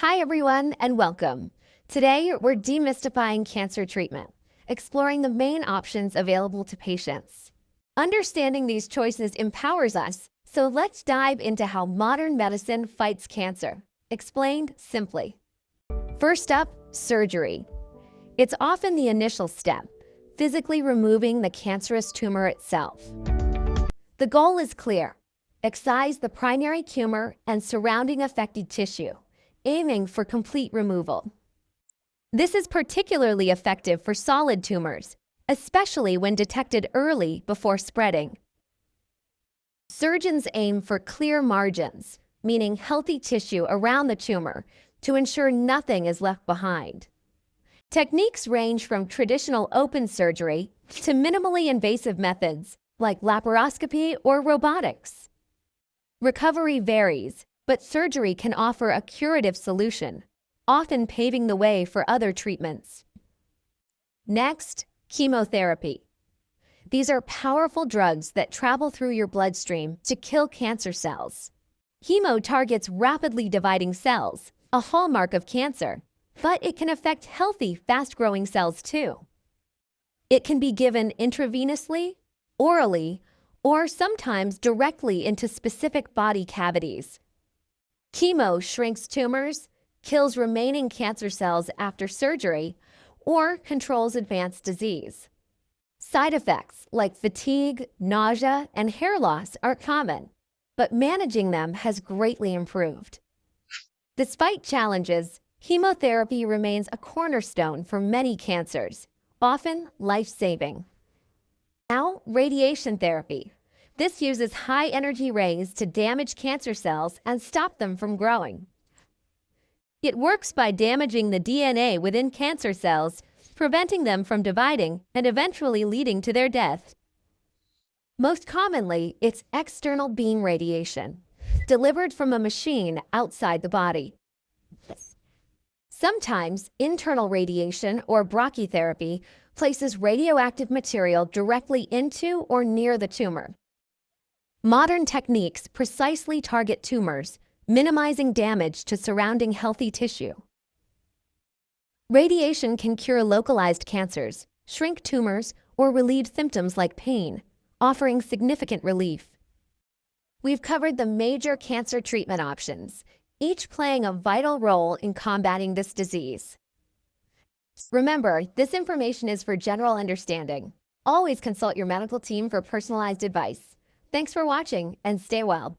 Hi, everyone, and welcome. Today, we're demystifying cancer treatment, exploring the main options available to patients. Understanding these choices empowers us, so let's dive into how modern medicine fights cancer, explained simply. First up, surgery. It's often the initial step, physically removing the cancerous tumor itself. The goal is clear: excise the primary tumor and surrounding affected tissue, aiming for complete removal. This is particularly effective for solid tumors, especially when detected early before spreading. Surgeons aim for clear margins, meaning healthy tissue around the tumor, to ensure nothing is left behind. Techniques range from traditional open surgery to minimally invasive methods like laparoscopy or robotics. Recovery varies, but surgery can offer a curative solution, often paving the way for other treatments. Next, chemotherapy. These are powerful drugs that travel through your bloodstream to kill cancer cells. Chemo targets rapidly dividing cells, a hallmark of cancer, but it can affect healthy, fast-growing cells too. It can be given intravenously, orally, or sometimes directly into specific body cavities. Chemo shrinks tumors, kills remaining cancer cells after surgery, or controls advanced disease. Side effects like fatigue, nausea, and hair loss are common, but managing them has greatly improved. Despite challenges, chemotherapy remains a cornerstone for many cancers, often life-saving. Now, radiation therapy. This uses high-energy rays to damage cancer cells and stop them from growing. It works by damaging the DNA within cancer cells, preventing them from dividing and eventually leading to their death. Most commonly, it's external beam radiation, delivered from a machine outside the body. Sometimes, internal radiation or brachytherapy places radioactive material directly into or near the tumor. Modern techniques precisely target tumors, minimizing damage to surrounding healthy tissue. Radiation can cure localized cancers, shrink tumors, or relieve symptoms like pain, offering significant relief. We've covered the major cancer treatment options, each playing a vital role in combating this disease. Remember, this information is for general understanding. Always consult your medical team for personalized advice. Thanks for watching and stay well.